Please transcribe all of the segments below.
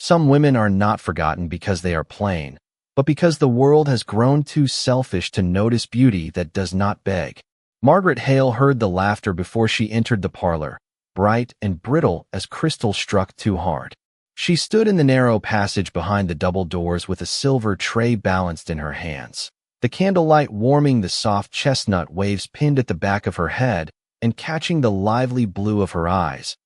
Some women are not forgotten because they are plain, but because the world has grown too selfish to notice beauty that does not beg. Margaret Hale heard the laughter before she entered the parlor, bright and brittle as crystal struck too hard. She stood in the narrow passage behind the double doors with a silver tray balanced in her hands, the candlelight warming the soft chestnut waves pinned at the back of her head and catching the lively blue of her eyes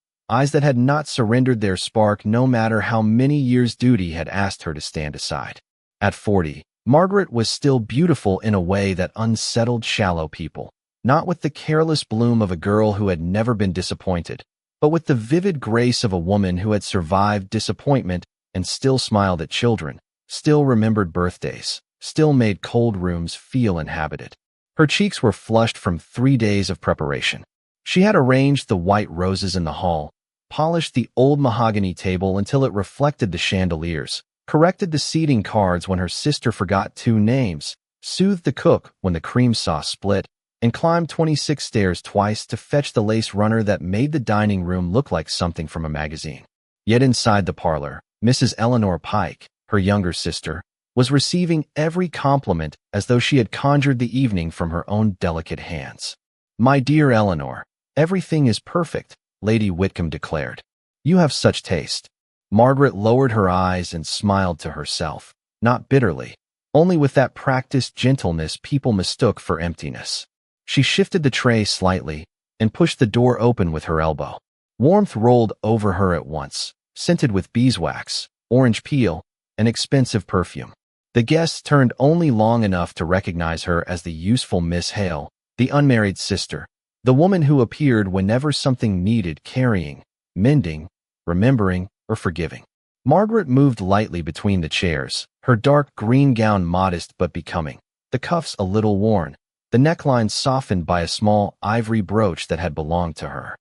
that had not surrendered their spark no matter how many years duty had asked her to stand aside. At 40, Margaret was still beautiful in a way that unsettled shallow people, not with the careless bloom of a girl who had never been disappointed, but with the vivid grace of a woman who had survived disappointment and still smiled at children, still remembered birthdays, still made cold rooms feel inhabited. Her cheeks were flushed from 3 days of preparation. She had arranged the white roses in the hall, polished the old mahogany table until it reflected the chandeliers, corrected the seating cards when her sister forgot 2 names, soothed the cook when the cream sauce split, and climbed 26 stairs twice to fetch the lace runner that made the dining room look like something from a magazine. Yet inside the parlor, Mrs. Eleanor Pike, her younger sister, was receiving every compliment as though she had conjured the evening from her own delicate hands. "My dear Eleanor, everything is perfect," Lady Whitcomb declared. "You have such taste." Margaret lowered her eyes and smiled to herself, not bitterly, only with that practiced gentleness people mistook for emptiness. She shifted the tray slightly and pushed the door open with her elbow. Warmth rolled over her at once, scented with beeswax, orange peel, and expensive perfume. The guests turned only long enough to recognize her as the useful Miss Hale, the unmarried sister, the woman who appeared whenever something needed carrying, mending, remembering, or forgiving. Margaret moved lightly between the chairs, her dark green gown modest but becoming, the cuffs a little worn, the neckline softened by a small ivory brooch that had belonged to her.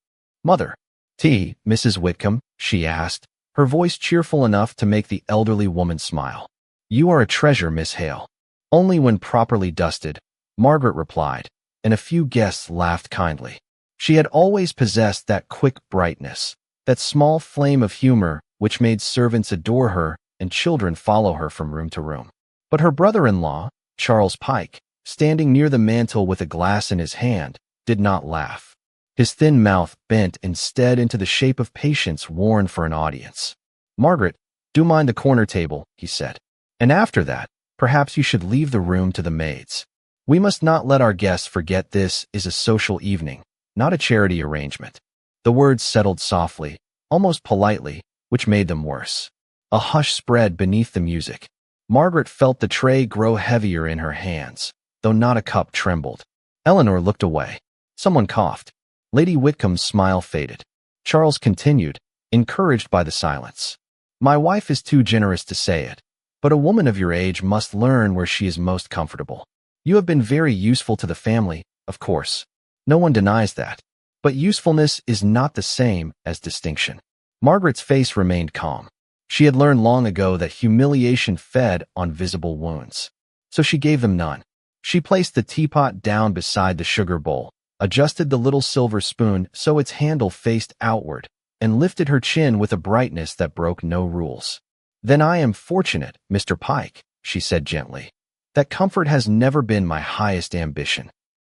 "Mother, tea, Mrs. Whitcomb?" she asked, her voice cheerful enough to make the elderly woman smile. "You are a treasure, Miss Hale." "Only when properly dusted," Margaret replied, and a few guests laughed kindly. She had always possessed that quick brightness, that small flame of humor which made servants adore her and children follow her from room to room. But her brother-in-law, Charles Pike, standing near the mantel with a glass in his hand, did not laugh. His thin mouth bent instead into the shape of patience worn for an audience. "Margaret, do mind the corner table," he said. "And after that, perhaps you should leave the room to the maids. We must not let our guests forget this is a social evening, not a charity arrangement." The words settled softly, almost politely, which made them worse. A hush spread beneath the music. Margaret felt the tray grow heavier in her hands, though not a cup trembled. Eleanor looked away. Someone coughed. Lady Whitcomb's smile faded. Charles continued, encouraged by the silence. "My wife is too generous to say it, but a woman of your age must learn where she is most comfortable. You have been very useful to the family, of course. No one denies that. But usefulness is not the same as distinction." Margaret's face remained calm. She had learned long ago that humiliation fed on visible wounds. So she gave them none. She placed the teapot down beside the sugar bowl, adjusted the little silver spoon so its handle faced outward, and lifted her chin with a brightness that broke no rules. "Then I am fortunate, Mr. Pike," she said gently. "That comfort has never been my highest ambition."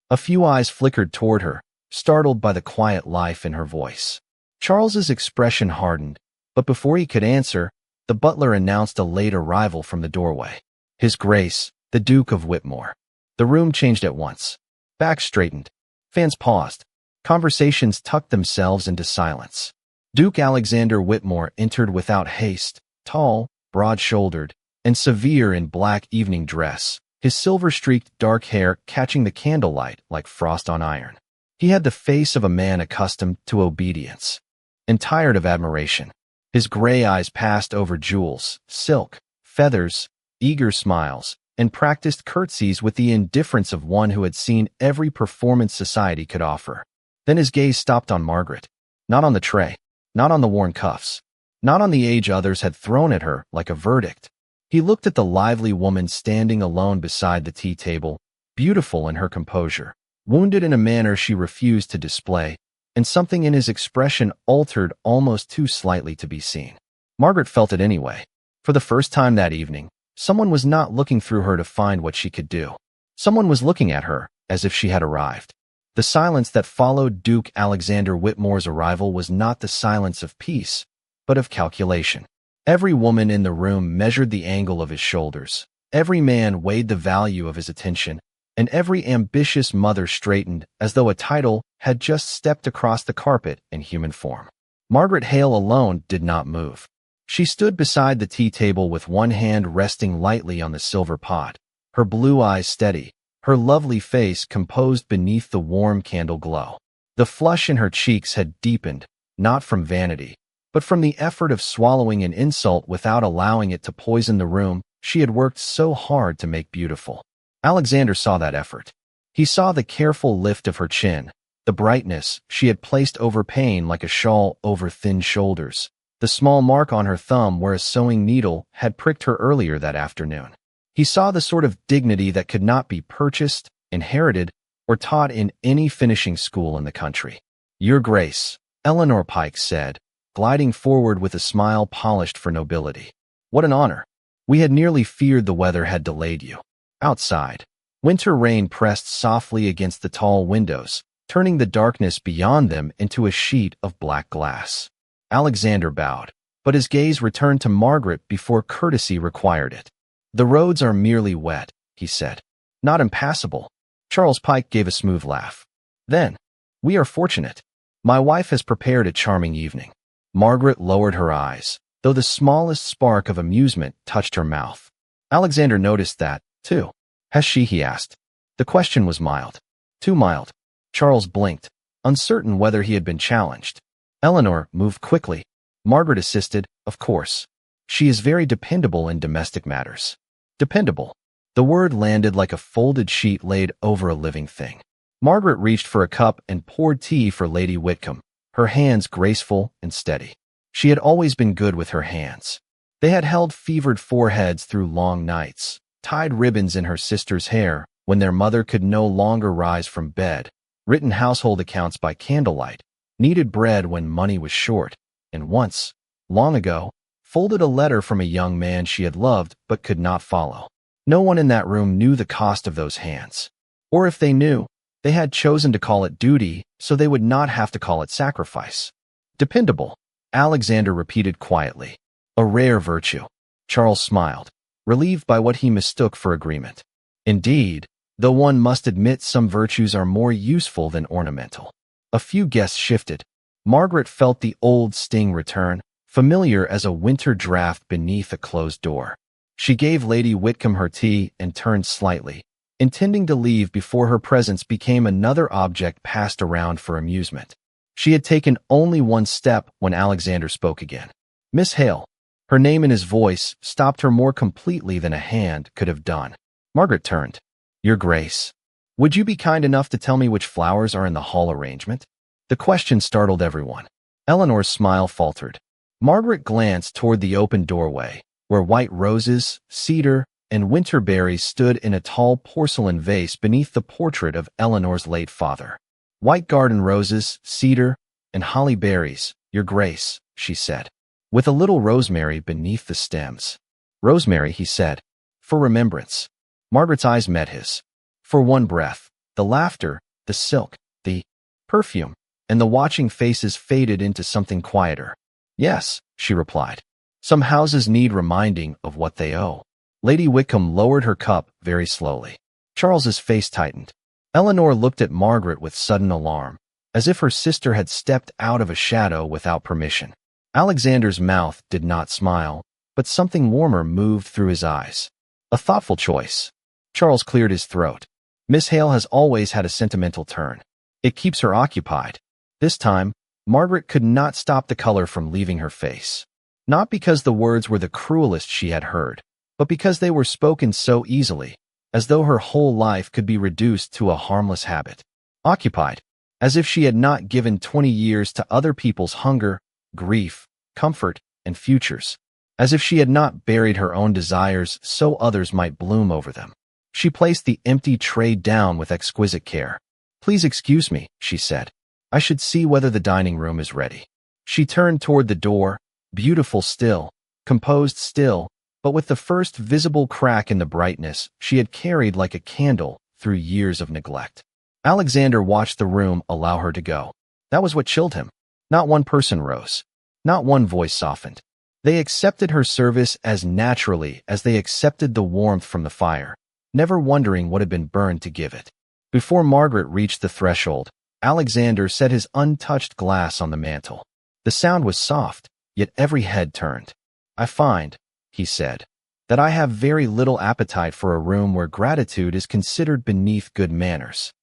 A few eyes flickered toward her, startled by the quiet life in her voice. Charles's expression hardened, but before he could answer, the butler announced a late arrival from the doorway. His Grace, the Duke of Whitmore. The room changed at once. Backs straightened. Fans paused. Conversations tucked themselves into silence. Duke Alexander Whitmore entered without haste, tall, broad-shouldered, and severe in black evening dress, his silver-streaked dark hair catching the candlelight like frost on iron. He had the face of a man accustomed to obedience and tired of admiration. His gray eyes passed over jewels, silk, feathers, eager smiles, and practiced curtsies with the indifference of one who had seen every performance society could offer. Then his gaze stopped on Margaret, not on the tray, not on the worn cuffs, not on the age others had thrown at her like a verdict. He looked at the lively woman standing alone beside the tea table, beautiful in her composure, wounded in a manner she refused to display, and something in his expression altered almost too slightly to be seen. Margaret felt it anyway. For the first time that evening, someone was not looking through her to find what she could do. Someone was looking at her, as if she had arrived. The silence that followed Duke Alexander Whitmore's arrival was not the silence of peace, but of calculation. Every woman in the room measured the angle of his shoulders. Every man weighed the value of his attention, and every ambitious mother straightened as though a title had just stepped across the carpet in human form. Margaret Hale alone did not move. She stood beside the tea table with one hand resting lightly on the silver pot, her blue eyes steady, her lovely face composed beneath the warm candle glow. The flush in her cheeks had deepened, not from vanity, but from the effort of swallowing an insult without allowing it to poison the room she had worked so hard to make beautiful. Alexander saw that effort. He saw the careful lift of her chin, the brightness she had placed over pain like a shawl over thin shoulders, the small mark on her thumb where a sewing needle had pricked her earlier that afternoon. He saw the sort of dignity that could not be purchased, inherited, or taught in any finishing school in the country. "Your Grace," Eleanor Pike said, gliding forward with a smile polished for nobility. "What an honor. We had nearly feared the weather had delayed you." Outside, winter rain pressed softly against the tall windows, turning the darkness beyond them into a sheet of black glass. Alexander bowed, but his gaze returned to Margaret before courtesy required it. "The roads are merely wet," he said. "Not impassable." Charles Pike gave a smooth laugh. "Then, we are fortunate. My wife has prepared a charming evening." Margaret lowered her eyes, though the smallest spark of amusement touched her mouth. Alexander noticed that, too. "Has she?" he asked. The question was mild. Too mild. Charles blinked, uncertain whether he had been challenged. Eleanor moved quickly. Margaret assisted, of course. "She is very dependable in domestic matters." Dependable. The word landed like a folded sheet laid over a living thing. Margaret reached for a cup and poured tea for Lady Whitcomb, her hands graceful and steady. She had always been good with her hands. They had held fevered foreheads through long nights, tied ribbons in her sister's hair when their mother could no longer rise from bed, written household accounts by candlelight, kneaded bread when money was short, and once, long ago, folded a letter from a young man she had loved but could not follow. No one in that room knew the cost of those hands. Or if they knew, they had chosen to call it duty so they would not have to call it sacrifice. "Dependable," Alexander repeated quietly. "A rare virtue." Charles smiled, relieved by what he mistook for agreement. "Indeed, though one must admit some virtues are more useful than ornamental." A few guests shifted. Margaret felt the old sting return, familiar as a winter draft beneath a closed door. She gave Lady Whitcomb her tea and turned slightly, intending to leave before her presence became another object passed around for amusement. She had taken only one step when Alexander spoke again. "Miss Hale." Her name and his voice stopped her more completely than a hand could have done. Margaret turned. "Your Grace, would you be kind enough to tell me which flowers are in the hall arrangement?" The question startled everyone. Eleanor's smile faltered. Margaret glanced toward the open doorway, where white roses, cedar, and winter berries stood in a tall porcelain vase beneath the portrait of Eleanor's late father. "White garden roses, cedar, and holly berries, Your Grace," she said, "with a little rosemary beneath the stems." "Rosemary," he said, "for remembrance." Margaret's eyes met his. For one breath, the laughter, the silk, the perfume, and the watching faces faded into something quieter. "Yes," she replied. "Some houses need reminding of what they owe." Lady Whitcomb lowered her cup very slowly. Charles's face tightened. Eleanor looked at Margaret with sudden alarm, as if her sister had stepped out of a shadow without permission. Alexander's mouth did not smile, but something warmer moved through his eyes. "A thoughtful choice." Charles cleared his throat. "Miss Hale has always had a sentimental turn. It keeps her occupied." This time, Margaret could not stop the color from leaving her face. Not because the words were the cruelest she had heard, but because they were spoken so easily, as though her whole life could be reduced to a harmless habit. Occupied, as if she had not given 20 years to other people's hunger, grief, comfort, and futures. As if she had not buried her own desires so others might bloom over them. She placed the empty tray down with exquisite care. "Please excuse me," she said. "I should see whether the dining room is ready." She turned toward the door, beautiful still, composed still, but with the first visible crack in the brightness she had carried like a candle through years of neglect. Alexander watched the room allow her to go. That was what chilled him. Not one person rose. Not one voice softened. They accepted her service as naturally as they accepted the warmth from the fire, never wondering what had been burned to give it. Before Margaret reached the threshold, Alexander set his untouched glass on the mantel. The sound was soft, yet every head turned. "I find," he said, "that I have very little appetite for a room where gratitude is considered beneath good manners."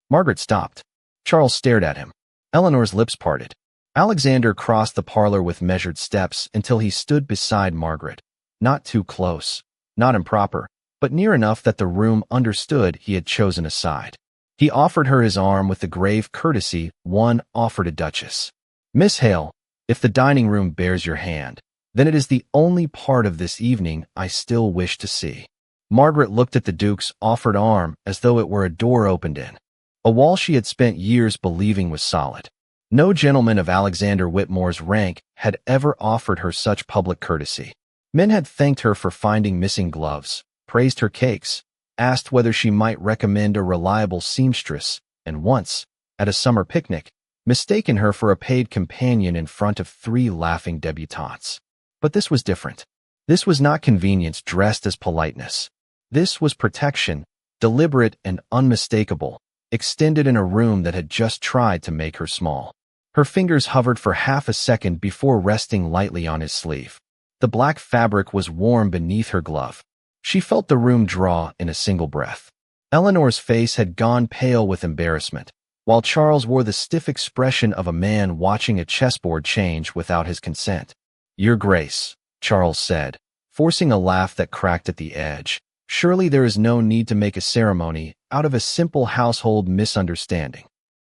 Margaret stopped. Charles stared at him. Eleanor's lips parted. Alexander crossed the parlor with measured steps until he stood beside Margaret. Not too close, not improper, but near enough that the room understood he had chosen a side. He offered her his arm with the grave courtesy one offered a duchess. "Miss Hale, if the dining room bears your hand, then it is the only part of this evening I still wish to see." Margaret looked at the Duke's offered arm as though it were a door opened in. A wall she had spent years believing was solid. No gentleman of Alexander Whitmore's rank had ever offered her such public courtesy. Men had thanked her for finding missing gloves, praised her cakes, asked whether she might recommend a reliable seamstress, and once, at a summer picnic, mistaken her for a paid companion in front of 3 laughing debutantes. But this was different. This was not convenience dressed as politeness. This was protection, deliberate and unmistakable, extended in a room that had just tried to make her small. Her fingers hovered for half a second before resting lightly on his sleeve. The black fabric was warm beneath her glove. She felt the room draw in a single breath. Eleanor's face had gone pale with embarrassment, while Charles wore the stiff expression of a man watching a chessboard change without his consent. "Your Grace," Charles said, forcing a laugh that cracked at the edge. "Surely there is no need to make a ceremony out of a simple household misunderstanding."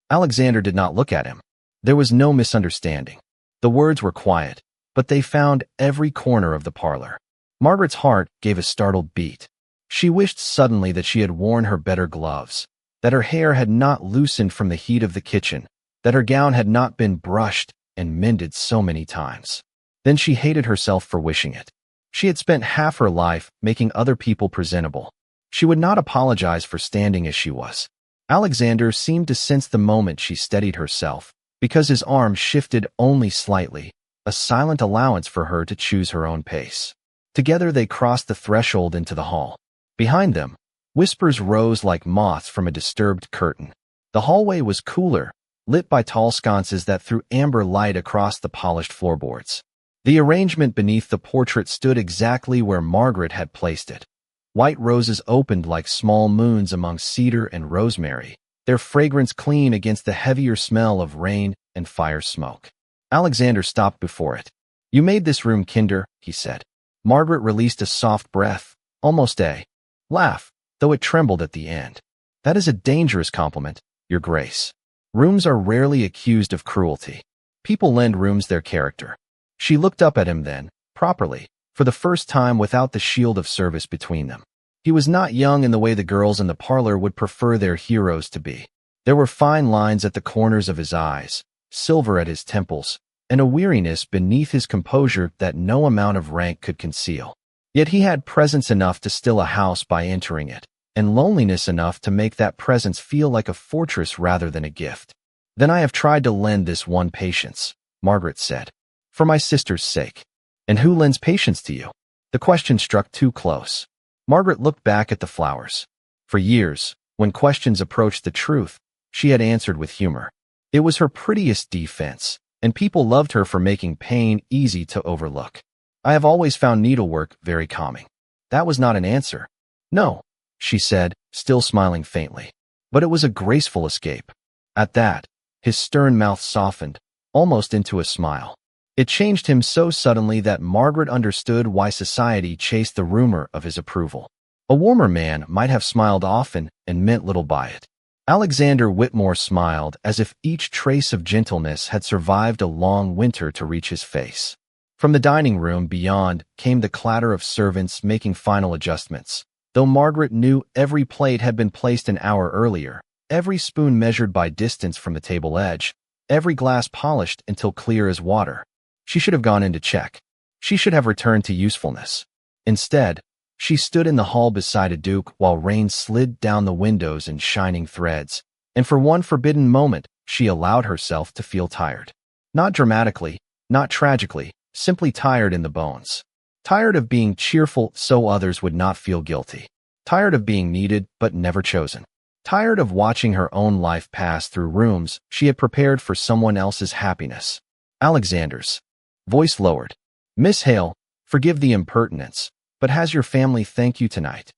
Alexander did not look at him. There was no misunderstanding. The words were quiet, but they found every corner of the parlor. Margaret's heart gave a startled beat. She wished suddenly that she had worn her better gloves, that her hair had not loosened from the heat of the kitchen, that her gown had not been brushed and mended so many times. Then she hated herself for wishing it. She had spent half her life making other people presentable. She would not apologize for standing as she was. Alexander seemed to sense the moment she steadied herself, because his arm shifted only slightly, a silent allowance for her to choose her own pace. Together they crossed the threshold into the hall. Behind them, whispers rose like moths from a disturbed curtain. The hallway was cooler, lit by tall sconces that threw amber light across the polished floorboards. The arrangement beneath the portrait stood exactly where Margaret had placed it. White roses opened like small moons among cedar and rosemary, their fragrance clean against the heavier smell of rain and fire smoke. Alexander stopped before it. "You made this room kinder," he said. Margaret released a soft breath, almost a laugh, though it trembled at the end. "That is a dangerous compliment, Your Grace. Rooms are rarely accused of cruelty. People lend rooms their character." She looked up at him then, properly, for the first time without the shield of service between them. He was not young in the way the girls in the parlor would prefer their heroes to be. There were fine lines at the corners of his eyes, silver at his temples, and a weariness beneath his composure that no amount of rank could conceal. Yet he had presence enough to still a house by entering it, and loneliness enough to make that presence feel like a fortress rather than a gift. "Then I have tried to lend this one patience," Margaret said, "for my sister's sake." "And who lends patience to you?" The question struck too close. Margaret looked back at the flowers. For years, when questions approached the truth, she had answered with humor. It was her prettiest defense, and people loved her for making pain easy to overlook. "I have always found needlework very calming." That was not an answer. "No," she said, still smiling faintly. But it was a graceful escape. At that, his stern mouth softened, almost into a smile. It changed him so suddenly that Margaret understood why society chased the rumor of his approval. A warmer man might have smiled often and meant little by it. Alexander Whitmore smiled as if each trace of gentleness had survived a long winter to reach his face. From the dining room beyond came the clatter of servants making final adjustments. Though Margaret knew every plate had been placed an hour earlier, every spoon measured by distance from the table edge, every glass polished until clear as water. She should have gone in to check. She should have returned to usefulness. Instead, she stood in the hall beside a duke while rain slid down the windows in shining threads, and for one forbidden moment, she allowed herself to feel tired. Not dramatically, not tragically, simply tired in the bones. Tired of being cheerful so others would not feel guilty. Tired of being needed but never chosen. Tired of watching her own life pass through rooms she had prepared for someone else's happiness. Alexander's voice lowered. Miss Hale, forgive the impertinence, but has your family thank you tonight?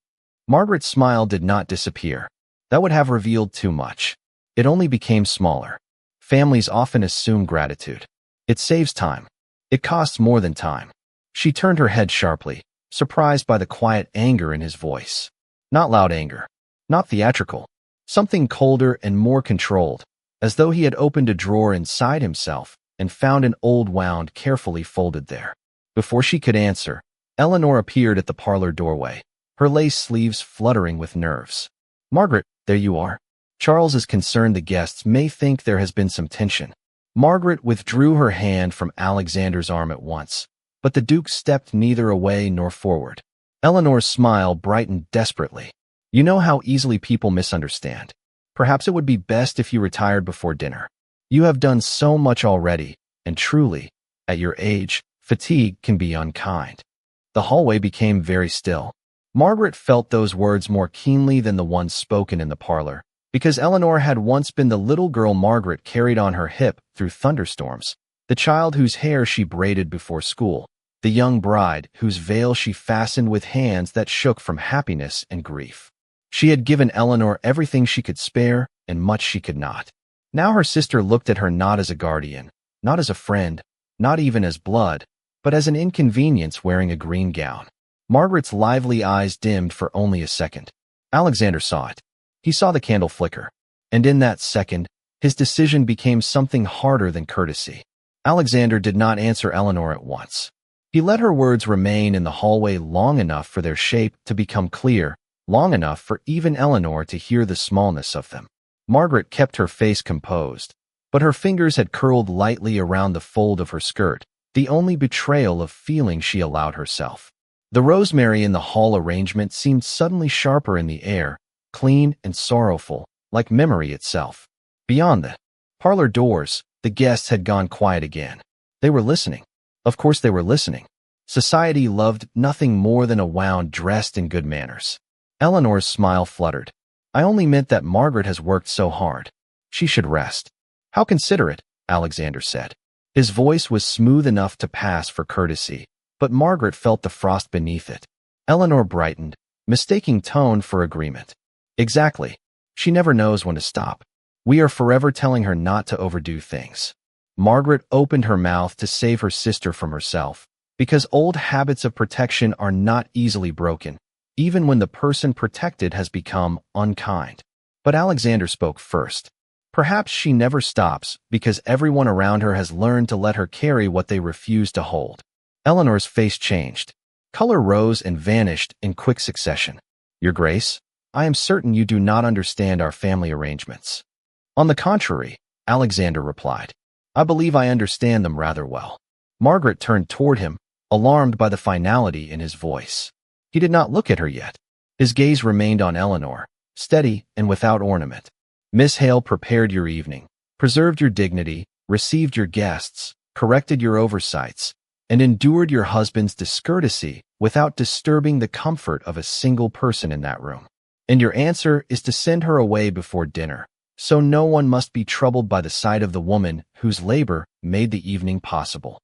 Margaret's smile did not disappear. That would have revealed too much. It only became smaller. Families often assume gratitude. It saves time. It costs more than time. She turned her head sharply, surprised by the quiet anger in his voice. Not loud anger. Not theatrical. Something colder and more controlled, as though he had opened a drawer inside himself and found an old wound carefully folded there. Before she could answer, Eleanor appeared at the parlor doorway, her lace sleeves fluttering with nerves. Margaret, there you are. Charles is concerned the guests may think there has been some tension. Margaret withdrew her hand from Alexander's arm at once, but the Duke stepped neither away nor forward. Eleanor's smile brightened desperately. You know how easily people misunderstand. Perhaps it would be best if you retired before dinner. You have done so much already, and truly, at your age, fatigue can be unkind. The hallway became very still. Margaret felt those words more keenly than the ones spoken in the parlor, because Eleanor had once been the little girl Margaret carried on her hip through thunderstorms, the child whose hair she braided before school, the young bride whose veil she fastened with hands that shook from happiness and grief. She had given Eleanor everything she could spare and much she could not. Now her sister looked at her not as a guardian, not as a friend, not even as blood, but as an inconvenience wearing a green gown. Margaret's lively eyes dimmed for only a second. Alexander saw it. He saw the candle flicker, and in that second, his decision became something harder than courtesy. Alexander did not answer Eleanor at once. He let her words remain in the hallway long enough for their shape to become clear, long enough for even Eleanor to hear the smallness of them. Margaret kept her face composed, but her fingers had curled lightly around the fold of her skirt, the only betrayal of feeling she allowed herself. The rosemary in the hall arrangement seemed suddenly sharper in the air, clean and sorrowful, like memory itself. Beyond the parlor doors, the guests had gone quiet again. They were listening. Of course they were listening. Society loved nothing more than a wound dressed in good manners. Eleanor's smile fluttered. I only meant that Margaret has worked so hard. She should rest. How considerate, Alexander said. His voice was smooth enough to pass for courtesy, but Margaret felt the frost beneath it. Eleanor brightened, mistaking tone for agreement. Exactly. She never knows when to stop. We are forever telling her not to overdo things. Margaret opened her mouth to save her sister from herself, because old habits of protection are not easily broken, even when the person protected has become unkind. But Alexander spoke first. Perhaps she never stops because everyone around her has learned to let her carry what they refuse to hold. Eleanor's face changed. Color rose and vanished in quick succession. Your Grace, I am certain you do not understand our family arrangements. On the contrary, Alexander replied. I believe I understand them rather well. Margaret turned toward him, alarmed by the finality in his voice. He did not look at her yet. His gaze remained on Eleanor, steady and without ornament. Miss Hale prepared your evening, preserved your dignity, received your guests, corrected your oversights, and endured your husband's discourtesy without disturbing the comfort of a single person in that room. And your answer is to send her away before dinner, so no one must be troubled by the sight of the woman whose labor made the evening possible.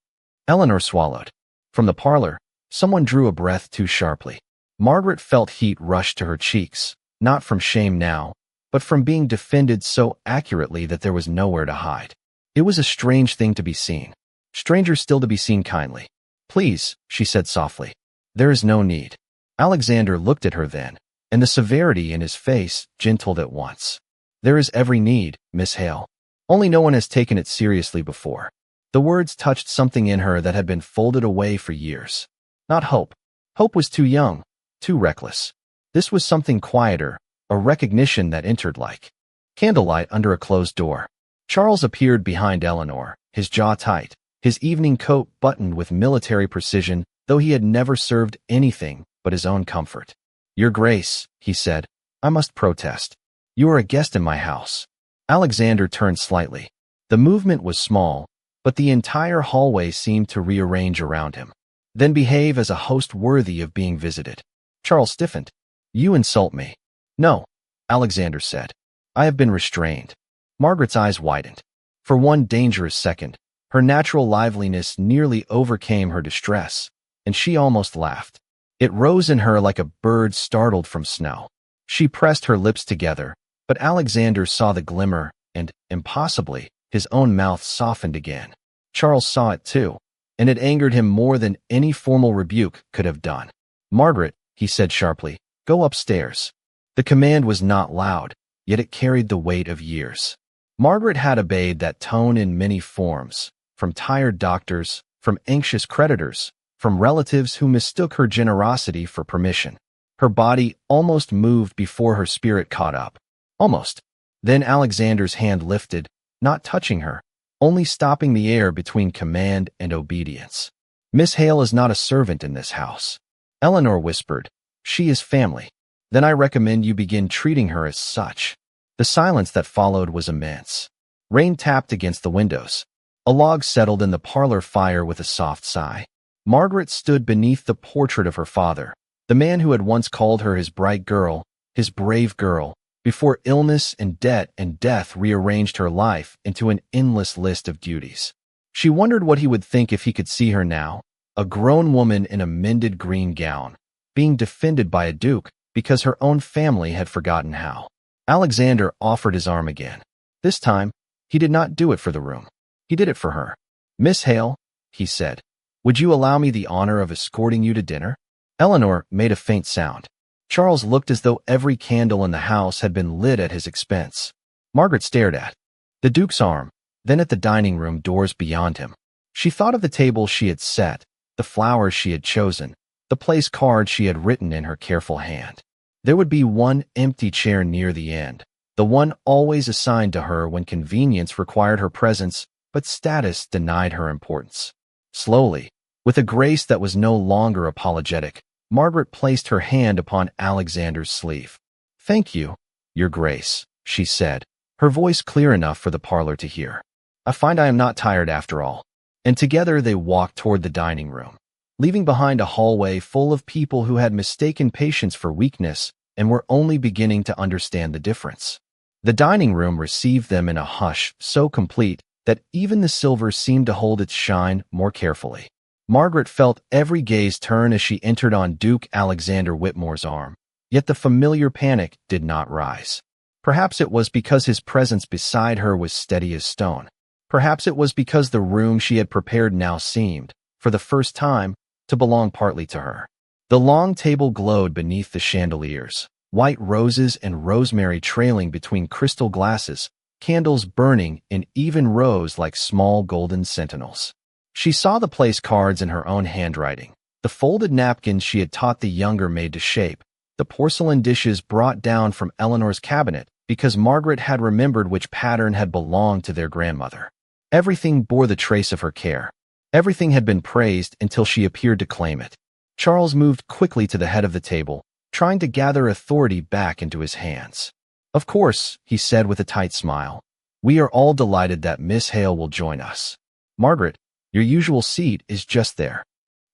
Eleanor swallowed. From the parlor, someone drew a breath too sharply. Margaret felt heat rush to her cheeks, not from shame now, but from being defended so accurately that there was nowhere to hide. It was a strange thing to be seen. Stranger still to be seen kindly. Please, she said softly. There is no need. Alexander looked at her then, and the severity in his face gentled at once. There is every need, Miss Hale. Only no one has taken it seriously before. The words touched something in her that had been folded away for years. Not hope. Hope was too young, too reckless. This was something quieter, a recognition that entered like candlelight under a closed door. Charles appeared behind Eleanor, his jaw tight, his evening coat buttoned with military precision, though he had never served anything but his own comfort. "Your Grace," he said, "I must protest. You are a guest in my house." Alexander turned slightly. The movement was small, but the entire hallway seemed to rearrange around him. "Then behave as a host worthy of being visited." Charles stiffened. "You insult me." "No," Alexander said. "I have been restrained." Margaret's eyes widened. For one dangerous second, her natural liveliness nearly overcame her distress, and she almost laughed. It rose in her like a bird startled from snow. She pressed her lips together, but Alexander saw the glimmer, and, impossibly, his own mouth softened again. Charles saw it too, and it angered him more than any formal rebuke could have done. "Margaret," he said sharply, "go upstairs." The command was not loud, yet it carried the weight of years. Margaret had obeyed that tone in many forms, from tired doctors, from anxious creditors, from relatives who mistook her generosity for permission. Her body almost moved before her spirit caught up. Almost. Then Alexander's hand lifted, not touching her, only stopping the air between command and obedience. "Miss Hale is not a servant in this house," Eleanor whispered. "She is family. Then I recommend you begin treating her as such." The silence that followed was immense. Rain tapped against the windows. A log settled in the parlor fire with a soft sigh. Margaret stood beneath the portrait of her father, the man who had once called her his bright girl, his brave girl, before illness and debt and death rearranged her life into an endless list of duties. She wondered what he would think if he could see her now, a grown woman in a mended green gown, being defended by a duke because her own family had forgotten how. Alexander offered his arm again. This time, he did not do it for the room. He did it for her. "Miss Hale," he said, "would you allow me the honor of escorting you to dinner?" Eleanor made a faint sound. Charles looked as though every candle in the house had been lit at his expense. Margaret stared at the Duke's arm, then at the dining room doors beyond him. She thought of the table she had set, the flowers she had chosen, the place card she had written in her careful hand. There would be one empty chair near the end, the one always assigned to her when convenience required her presence, but status denied her importance. Slowly, with a grace that was no longer apologetic, Margaret placed her hand upon Alexander's sleeve. "Thank you, Your Grace," she said, her voice clear enough for the parlor to hear. "I find I am not tired after all." And together they walked toward the dining room, leaving behind a hallway full of people who had mistaken patience for weakness and were only beginning to understand the difference. The dining room received them in a hush so complete that even the silver seemed to hold its shine more carefully. Margaret felt every gaze turn as she entered on Duke Alexander Whitmore's arm, yet the familiar panic did not rise. Perhaps it was because his presence beside her was steady as stone. Perhaps it was because the room she had prepared now seemed, for the first time, to belong partly to her. The long table glowed beneath the chandeliers, white roses and rosemary trailing between crystal glasses, candles burning in even rows like small golden sentinels. She saw the place cards in her own handwriting, the folded napkins she had taught the younger maid to shape, the porcelain dishes brought down from Eleanor's cabinet because Margaret had remembered which pattern had belonged to their grandmother. Everything bore the trace of her care. Everything had been praised until she appeared to claim it. Charles moved quickly to the head of the table, trying to gather authority back into his hands. "Of course," he said with a tight smile, "we are all delighted that Miss Hale will join us. Margaret, your usual seat is just there."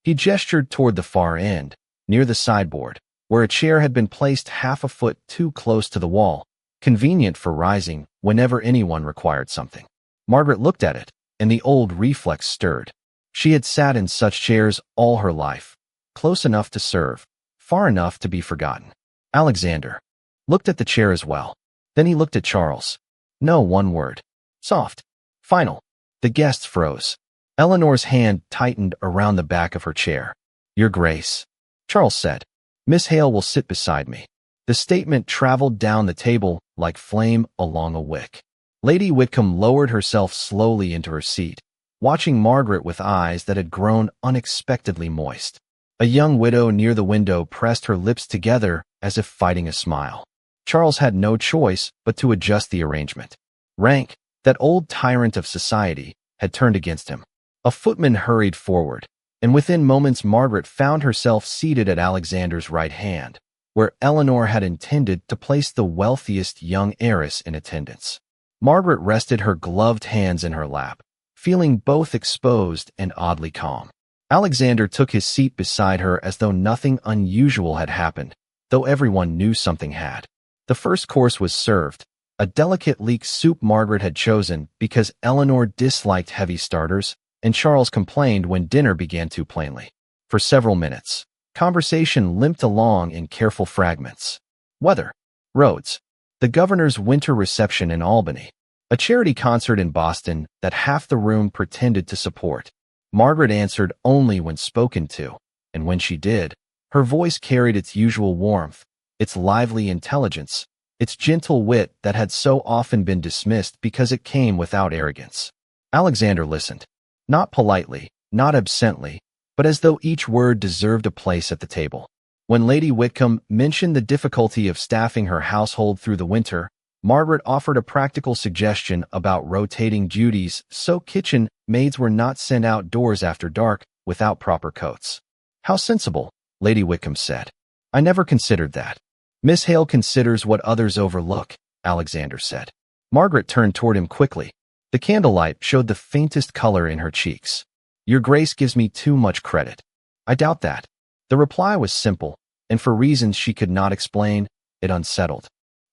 He gestured toward the far end, near the sideboard, where a chair had been placed half a foot too close to the wall, convenient for rising whenever anyone required something. Margaret looked at it, and the old reflex stirred. She had sat in such chairs all her life, close enough to serve, far enough to be forgotten. Alexander looked at the chair as well. Then he looked at Charles. No one word. Soft. Final. The guests froze. Eleanor's hand tightened around the back of her chair. "Your Grace," Charles said, "Miss Hale will sit beside me." The statement traveled down the table like flame along a wick. Lady Whitcomb lowered herself slowly into her seat, watching Margaret with eyes that had grown unexpectedly moist. A young widow near the window pressed her lips together as if fighting a smile. Charles had no choice but to adjust the arrangement. Rank, that old tyrant of society, had turned against him. A footman hurried forward, and within moments Margaret found herself seated at Alexander's right hand, where Eleanor had intended to place the wealthiest young heiress in attendance. Margaret rested her gloved hands in her lap, feeling both exposed and oddly calm. Alexander took his seat beside her as though nothing unusual had happened, though everyone knew something had. The first course was served, a delicate leek soup Margaret had chosen because Eleanor disliked heavy starters, and Charles complained when dinner began too plainly. For several minutes, conversation limped along in careful fragments. Weather, roads, the governor's winter reception in Albany, a charity concert in Boston that half the room pretended to support. Margaret answered only when spoken to, and when she did, her voice carried its usual warmth, its lively intelligence, its gentle wit that had so often been dismissed because it came without arrogance. Alexander listened, not politely, not absently, but as though each word deserved a place at the table. When Lady Whitcomb mentioned the difficulty of staffing her household through the winter, Margaret offered a practical suggestion about rotating duties so kitchen maids were not sent outdoors after dark without proper coats. "How sensible," Lady Whitcomb said. "I never considered that." "Miss Hale considers what others overlook," Alexander said. Margaret turned toward him quickly. The candlelight showed the faintest color in her cheeks. "Your Grace gives me too much credit." "I doubt that." The reply was simple, and for reasons she could not explain, it unsettled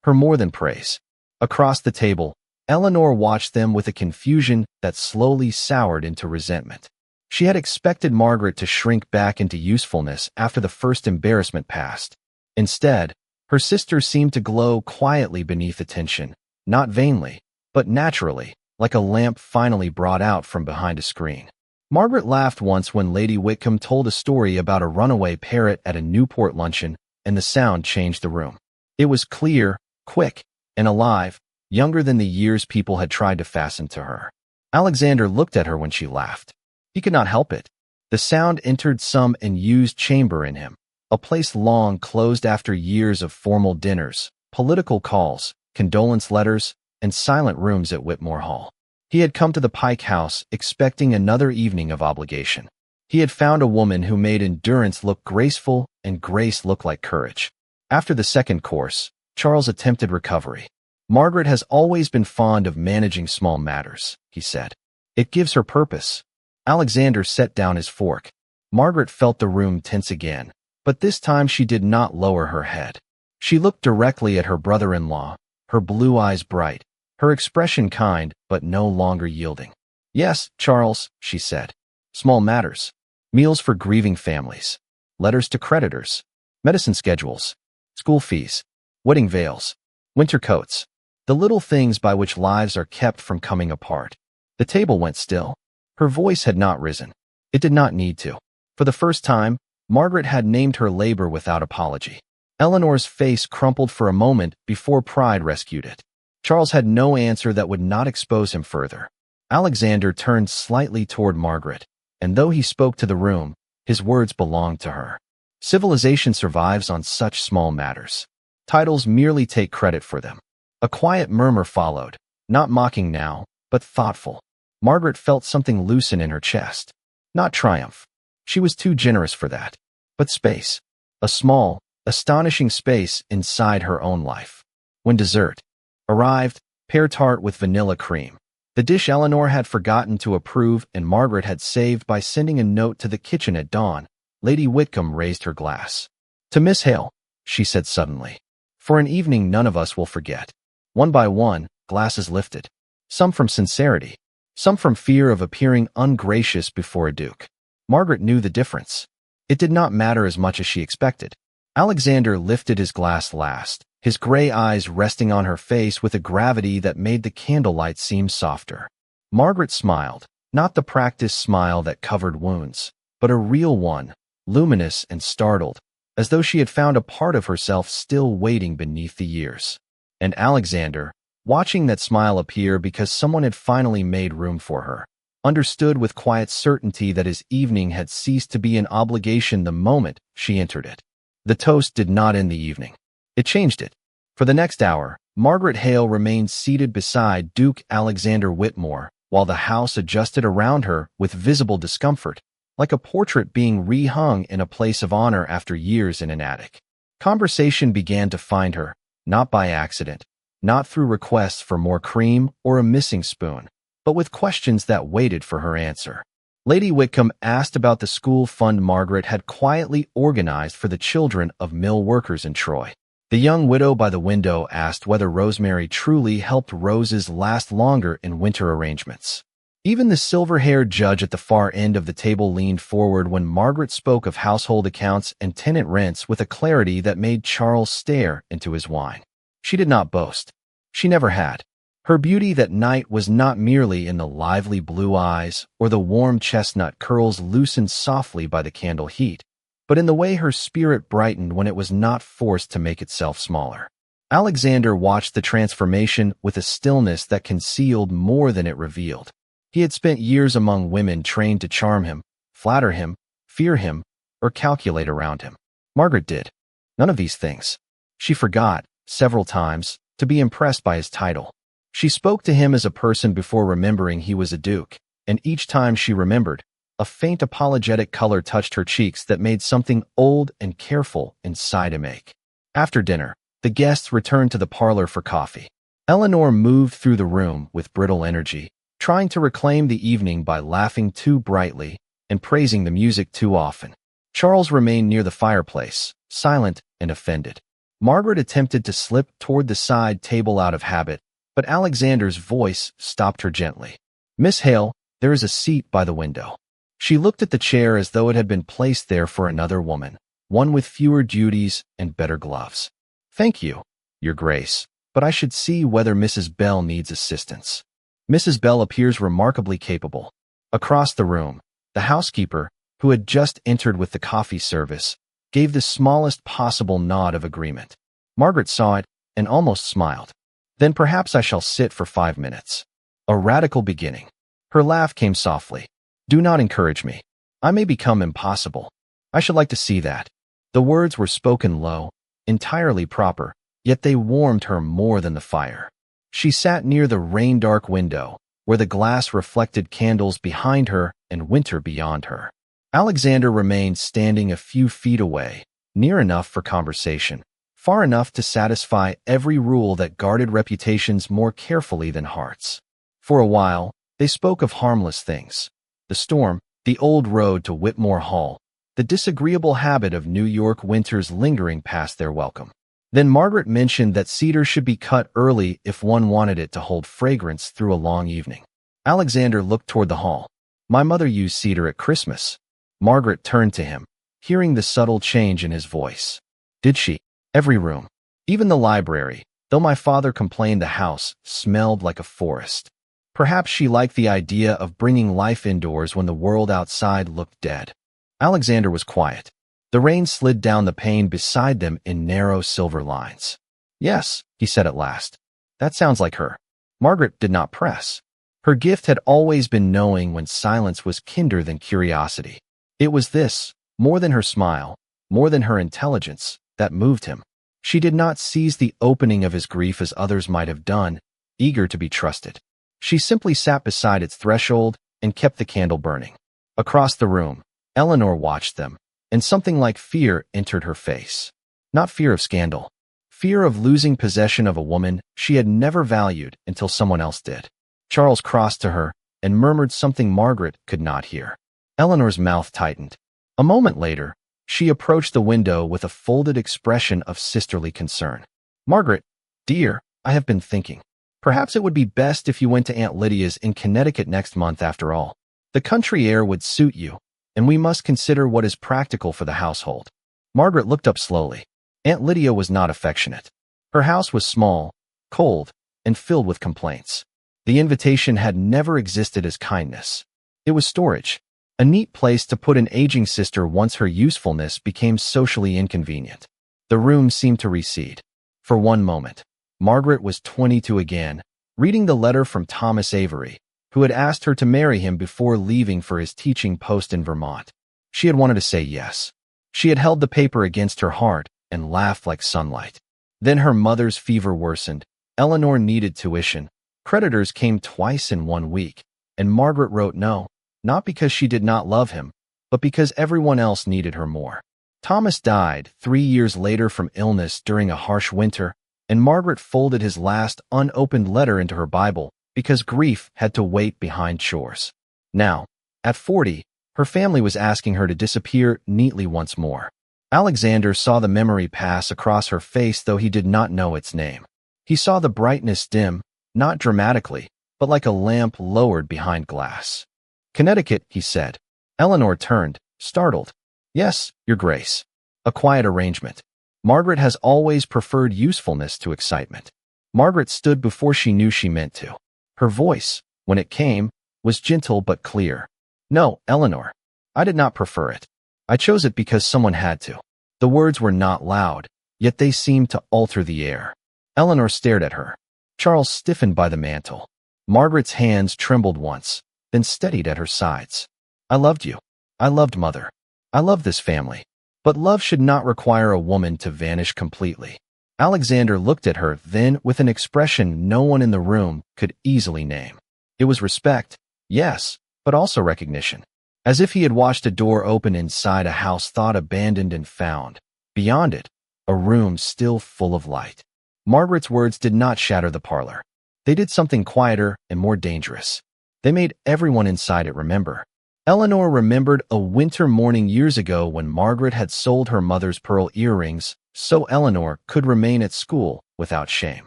her more than praise. Across the table, Eleanor watched them with a confusion that slowly soured into resentment. She had expected Margaret to shrink back into usefulness after the first embarrassment passed. Instead, her sister seemed to glow quietly beneath attention, not vainly, but naturally, like a lamp finally brought out from behind a screen. Margaret laughed once when Lady Whitcomb told a story about a runaway parrot at a Newport luncheon, and the sound changed the room. It was clear, quick, and alive, younger than the years people had tried to fasten to her. Alexander looked at her when she laughed. He could not help it. The sound entered some unused chamber in him, a place long closed after years of formal dinners, political calls, condolence letters, and silent rooms at Whitmore Hall. He had come to the Pike House expecting another evening of obligation. He had found a woman who made endurance look graceful and grace look like courage. After the second course, Charles attempted recovery. "Margaret has always been fond of managing small matters," he said. "It gives her purpose." Alexander set down his fork. Margaret felt the room tense again, but this time she did not lower her head. She looked directly at her brother-in-law, her blue eyes bright, her expression kind but no longer yielding. "Yes, Charles," she said. "Small matters. Meals for grieving families. Letters to creditors. Medicine schedules. School fees. Wedding veils. Winter coats. The little things by which lives are kept from coming apart." The table went still. Her voice had not risen. It did not need to. For the first time, Margaret had named her labor without apology. Eleanor's face crumpled for a moment before pride rescued it. Charles had no answer that would not expose him further. Alexander turned slightly toward Margaret, and though he spoke to the room, his words belonged to her. Civilization survives on such small matters. Titles merely take credit for them. A quiet murmur followed, not mocking now, but thoughtful. Margaret felt something loosen in her chest. Not triumph. She was too generous for that. But space. A small, astonishing space inside her own life. When dessert arrived, pear tart with vanilla cream. The dish Eleanor had forgotten to approve and Margaret had saved by sending a note to the kitchen at dawn, Lady Whitcomb raised her glass. "To Miss Hale," she said suddenly. "For an evening none of us will forget." One by one, glasses lifted. Some from sincerity, some from fear of appearing ungracious before a duke. Margaret knew the difference. It did not matter as much as she expected. Alexander lifted his glass last, his gray eyes resting on her face with a gravity that made the candlelight seem softer. Margaret smiled, not the practiced smile that covered wounds, but a real one, luminous and startled, as though she had found a part of herself still waiting beneath the years. And Alexander, watching that smile appear because someone had finally made room for her, understood with quiet certainty that his evening had ceased to be an obligation the moment she entered it. The toast did not end the evening. It changed it. For the next hour, Margaret Hale remained seated beside Duke Alexander Whitmore, while the house adjusted around her with visible discomfort, like a portrait being rehung in a place of honor after years in an attic. Conversation began to find her, not by accident, not through requests for more cream or a missing spoon, but with questions that waited for her answer. Lady Whitcomb asked about the school fund Margaret had quietly organized for the children of mill workers in Troy. The young widow by the window asked whether Rosemary truly helped roses last longer in winter arrangements. Even the silver-haired judge at the far end of the table leaned forward when Margaret spoke of household accounts and tenant rents with a clarity that made Charles stare into his wine. She did not boast. She never had. Her beauty that night was not merely in the lively blue eyes or the warm chestnut curls loosened softly by the candle heat, but in the way her spirit brightened when it was not forced to make itself smaller. Alexander watched the transformation with a stillness that concealed more than it revealed. He had spent years among women trained to charm him, flatter him, fear him, or calculate around him. Margaret did none of these things. She forgot, several times, to be impressed by his title. She spoke to him as a person before remembering he was a duke, and each time she remembered, a faint apologetic color touched her cheeks that made something old and careful inside him ache. After dinner, the guests returned to the parlor for coffee. Eleanor moved through the room with brittle energy, trying to reclaim the evening by laughing too brightly and praising the music too often. Charles remained near the fireplace, silent and offended. Margaret attempted to slip toward the side table out of habit, but Alexander's voice stopped her gently. "Miss Hale, there is a seat by the window." She looked at the chair as though it had been placed there for another woman, one with fewer duties and better gloves. "Thank you, Your Grace, but I should see whether Mrs. Bell needs assistance." "Mrs. Bell appears remarkably capable." Across the room, the housekeeper, who had just entered with the coffee service, gave the smallest possible nod of agreement. Margaret saw it and almost smiled. "Then perhaps I shall sit for 5 minutes." A radical beginning. Her laugh came softly. "Do not encourage me. I may become impossible. I should like to see that." The words were spoken low, entirely proper, yet they warmed her more than the fire. She sat near the rain-dark window, where the glass reflected candles behind her and winter beyond her. Alexander remained standing a few feet away, near enough for conversation, far enough to satisfy every rule that guarded reputations more carefully than hearts. For a while, they spoke of harmless things. The storm, the old road to Whitmore Hall, the disagreeable habit of New York winters lingering past their welcome. Then Margaret mentioned that cedar should be cut early if one wanted it to hold fragrance through a long evening. Alexander looked toward the hall. "My mother used cedar at Christmas." Margaret turned to him, hearing the subtle change in his voice. "Did she?" "Every room. Even the library, though my father complained the house smelled like a forest. Perhaps she liked the idea of bringing life indoors when the world outside looked dead." Alexander was quiet. The rain slid down the pane beside them in narrow silver lines. "Yes," he said at last. "That sounds like her." Margaret did not press. Her gift had always been knowing when silence was kinder than curiosity. It was this, more than her smile, more than her intelligence, that moved him. She did not seize the opening of his grief as others might have done, eager to be trusted. She simply sat beside its threshold and kept the candle burning. Across the room, Eleanor watched them, and something like fear entered her face. Not fear of scandal. Fear of losing possession of a woman she had never valued until someone else did. Charles crossed to her and murmured something Margaret could not hear. Eleanor's mouth tightened. A moment later, she approached the window with a folded expression of sisterly concern. "Margaret, dear, I have been thinking. Perhaps it would be best if you went to Aunt Lydia's in Connecticut next month after all. The country air would suit you, and we must consider what is practical for the household." Margaret looked up slowly. Aunt Lydia was not affectionate. Her house was small, cold, and filled with complaints. The invitation had never existed as kindness. It was storage, a neat place to put an aging sister once her usefulness became socially inconvenient. The room seemed to recede. For one moment, Margaret was 22 again, reading the letter from Thomas Avery, who had asked her to marry him before leaving for his teaching post in Vermont. She had wanted to say yes. She had held the paper against her heart and laughed like sunlight. Then her mother's fever worsened. Eleanor needed tuition. Creditors came twice in 1 week. and Margaret wrote no, not because she did not love him, but because everyone else needed her more. Thomas died 3 years later from illness during a harsh winter, and Margaret folded his last unopened letter into her Bible because grief had to wait behind chores. Now, at 40, her family was asking her to disappear neatly once more. Alexander saw the memory pass across her face, though he did not know its name. He saw the brightness dim, not dramatically, but like a lamp lowered behind glass. "Connecticut," he said. Eleanor turned, startled. "Yes, Your Grace." A quiet arrangement. Margaret has always preferred usefulness to excitement. Margaret stood before she knew she meant to. Her voice, when it came, was gentle but clear. "No, Eleanor. I did not prefer it. I chose it because someone had to." The words were not loud, yet they seemed to alter the air. Eleanor stared at her. Charles stiffened by the mantel. Margaret's hands trembled once, then steadied at her sides. "I loved you. I loved Mother. I love this family. But love should not require a woman to vanish completely." Alexander looked at her then with an expression no one in the room could easily name. It was respect, yes, but also recognition. As if he had watched a door open inside a house thought abandoned and found, beyond it, a room still full of light. Margaret's words did not shatter the parlor. They did something quieter and more dangerous. They made everyone inside it remember. Eleanor remembered a winter morning years ago when Margaret had sold her mother's pearl earrings so Eleanor could remain at school without shame.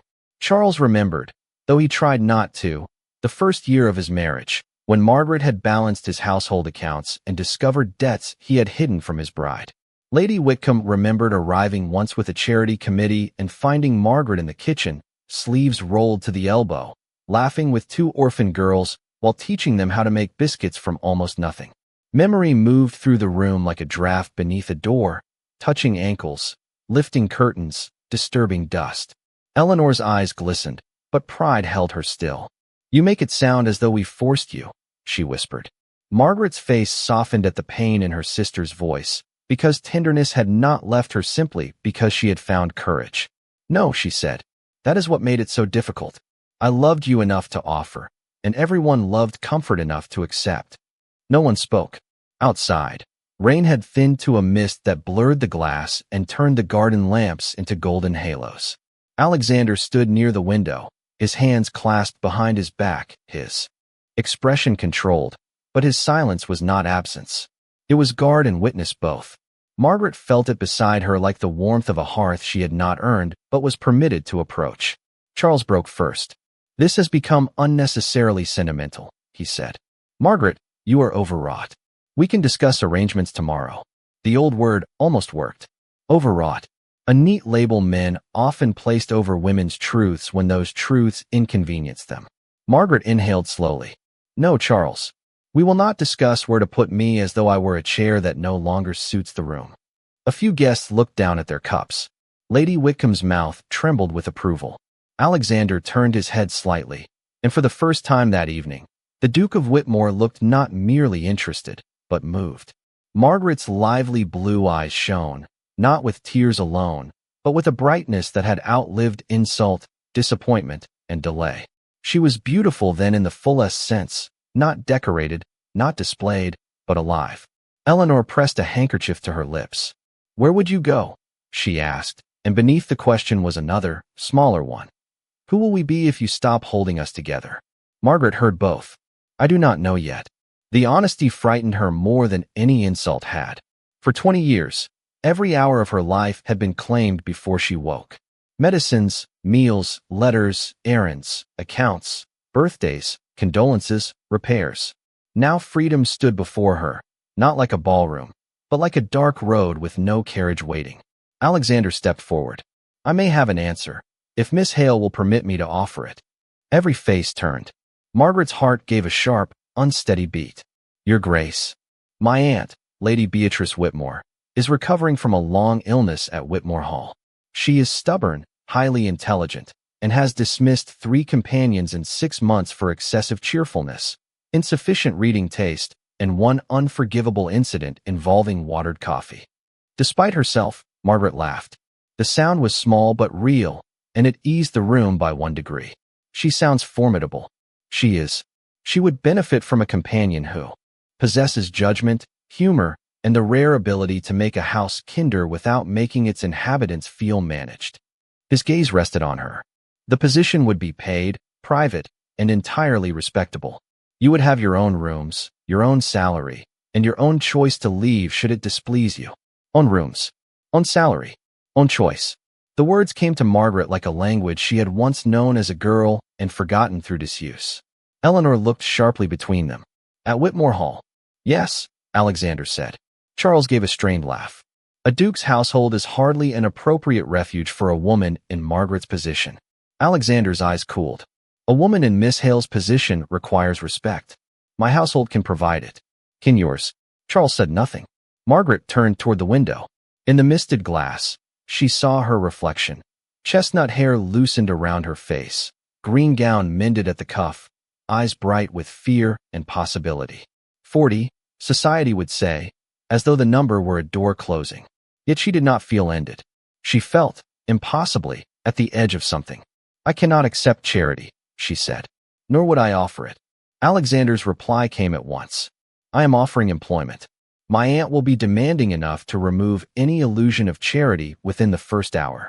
Charles remembered, though he tried not to, the first year of his marriage, when Margaret had balanced his household accounts and discovered debts he had hidden from his bride. Lady Whitcomb remembered arriving once with a charity committee and finding Margaret in the kitchen, sleeves rolled to the elbow, laughing with 2 orphan girls while teaching them how to make biscuits from almost nothing. Memory moved through the room like a draft beneath a door, touching ankles, lifting curtains, disturbing dust. Eleanor's eyes glistened, but pride held her still. "You make it sound as though we forced you," she whispered. Margaret's face softened at the pain in her sister's voice, because tenderness had not left her simply because she had found courage. "No," she said. "That is what made it so difficult. I loved you enough to offer, and everyone loved comfort enough to accept." No one spoke. Outside, rain had thinned to a mist that blurred the glass and turned the garden lamps into golden halos. Alexander stood near the window, his hands clasped behind his back, his expression controlled, but his silence was not absence. It was guard and witness both. Margaret felt it beside her like the warmth of a hearth she had not earned but was permitted to approach. Charles broke first. "This has become unnecessarily sentimental," he said. "Margaret, you are overwrought. We can discuss arrangements tomorrow." The old word almost worked. Overwrought. A neat label men often placed over women's truths when those truths inconvenienced them. Margaret inhaled slowly. "No, Charles. We will not discuss where to put me as though I were a chair that no longer suits the room." A few guests looked down at their cups. Lady Whitcomb's mouth trembled with approval. Alexander turned his head slightly, and for the first time that evening, the Duke of Whitmore looked not merely interested, but moved. Margaret's lively blue eyes shone, not with tears alone, but with a brightness that had outlived insult, disappointment, and delay. She was beautiful then in the fullest sense, not decorated, not displayed, but alive. Eleanor pressed a handkerchief to her lips. "Where would you go?" she asked, and beneath the question was another, smaller one. "Who will we be if you stop holding us together?" Margaret heard both. "I do not know yet." The honesty frightened her more than any insult had. For 20 years, every hour of her life had been claimed before she woke. Medicines, meals, letters, errands, accounts, birthdays, condolences, repairs. Now freedom stood before her, not like a ballroom, but like a dark road with no carriage waiting. Alexander stepped forward. "I may have an answer, if Miss Hale will permit me to offer it." Every face turned. Margaret's heart gave a sharp, unsteady beat. "Your Grace, my aunt, Lady Beatrice Whitmore, is recovering from a long illness at Whitmore Hall. She is stubborn, highly intelligent, and has dismissed 3 companions in 6 months for excessive cheerfulness, insufficient reading taste, and one unforgivable incident involving watered coffee." Despite herself, Margaret laughed. The sound was small but real, and it eased the room by 1 degree. "She sounds formidable." "She is." She would benefit from a companion who possesses judgment, humor, and the rare ability to make a house kinder without making its inhabitants feel managed. His gaze rested on her. The position would be paid, private, and entirely respectable. You would have your own rooms, your own salary, and your own choice to leave should it displease you. Own rooms, own salary, own choice. The words came to Margaret like a language she had once known as a girl and forgotten through disuse. Eleanor looked sharply between them. At Whitmore Hall. Yes, Alexander said. Charles gave a strained laugh. A duke's household is hardly an appropriate refuge for a woman in Margaret's position. Alexander's eyes cooled. A woman in Miss Hale's position requires respect. My household can provide it. Can yours? Charles said nothing. Margaret turned toward the window. In the misted glass, she saw her reflection. Chestnut hair loosened around her face, green gown mended at the cuff, eyes bright with fear and possibility. 40, society would say, as though the number were a door closing. Yet she did not feel ended. She felt, impossibly, at the edge of something. I cannot accept charity, she said. Nor would I offer it. Alexander's reply came at once. I am offering employment. My aunt will be demanding enough to remove any illusion of charity within the first hour.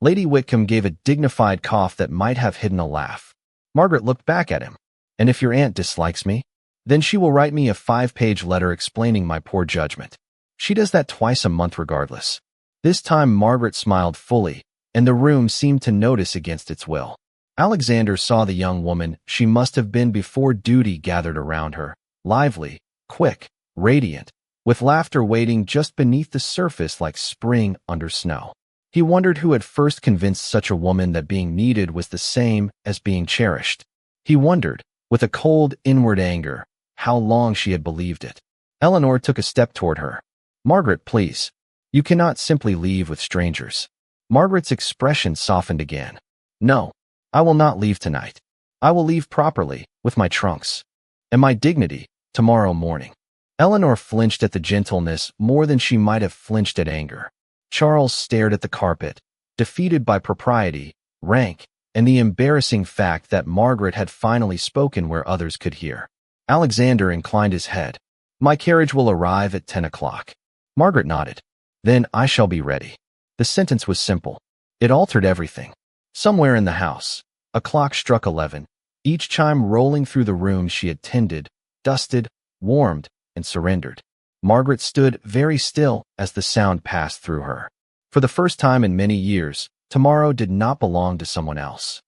Lady Whitcomb gave a dignified cough that might have hidden a laugh. Margaret looked back at him. And if your aunt dislikes me, then she will write me a 5-page letter explaining my poor judgment. She does that twice a month regardless. This time Margaret smiled fully, and the room seemed to notice against its will. Alexander saw the young woman she must have been before duty gathered around her, lively, quick, radiant, with laughter waiting just beneath the surface like spring under snow. He wondered who had first convinced such a woman that being needed was the same as being cherished. He wondered, with a cold inward anger, how long she had believed it. Eleanor took a step toward her. Margaret, please. You cannot simply leave with strangers. Margaret's expression softened again. No, I will not leave tonight. I will leave properly, with my trunks. And my dignity, tomorrow morning. Eleanor flinched at the gentleness more than she might have flinched at anger. Charles stared at the carpet, defeated by propriety, rank, and the embarrassing fact that Margaret had finally spoken where others could hear. Alexander inclined his head. My carriage will arrive at 10 o'clock. Margaret nodded. Then I shall be ready. The sentence was simple. It altered everything. Somewhere in the house, a clock struck 11, each chime rolling through the room she had tended, dusted, warmed, and surrendered. Margaret stood very still as the sound passed through her. For the first time in many years, tomorrow did not belong to someone else.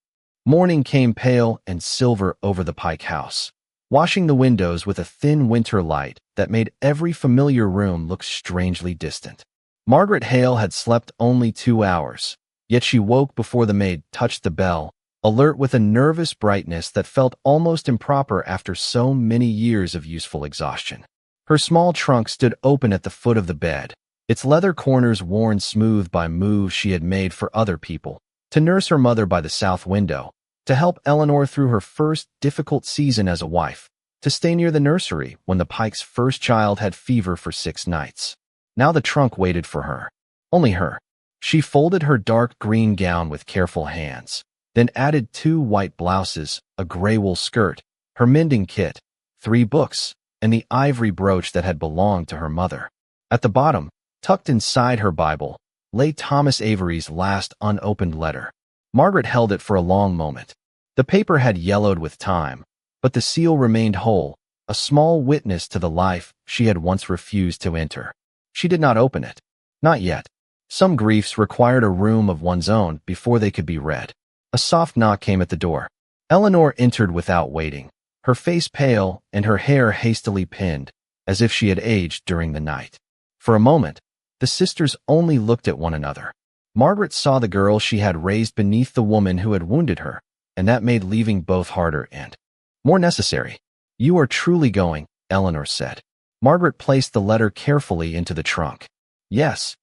Morning came pale and silver over the Pike house, washing the windows with a thin winter light that made every familiar room look strangely distant. Margaret Hale had slept only 2 hours, yet she woke before the maid touched the bell, alert with a nervous brightness that felt almost improper after so many years of useful exhaustion. Her small trunk stood open at the foot of the bed, its leather corners worn smooth by moves she had made for other people, to nurse her mother by the south window, to help Eleanor through her first difficult season as a wife, to stay near the nursery when the Pikes' first child had fever for 6 nights. Now the trunk waited for her. Only her. She folded her dark green gown with careful hands, then added 2 white blouses, a gray wool skirt, her mending kit, 3 books, and the ivory brooch that had belonged to her mother. At the bottom, tucked inside her Bible, lay Thomas Avery's last unopened letter. Margaret held it for a long moment. The paper had yellowed with time, but the seal remained whole, a small witness to the life she had once refused to enter. She did not open it. Not yet. Some griefs required a room of one's own before they could be read. A soft knock came at the door. Eleanor entered without waiting, her face pale and her hair hastily pinned, as if she had aged during the night. For a moment, the sisters only looked at one another. Margaret saw the girl she had raised beneath the woman who had wounded her, and that made leaving both harder and more necessary. You are truly going, Eleanor said. Margaret placed the letter carefully into the trunk. Yes.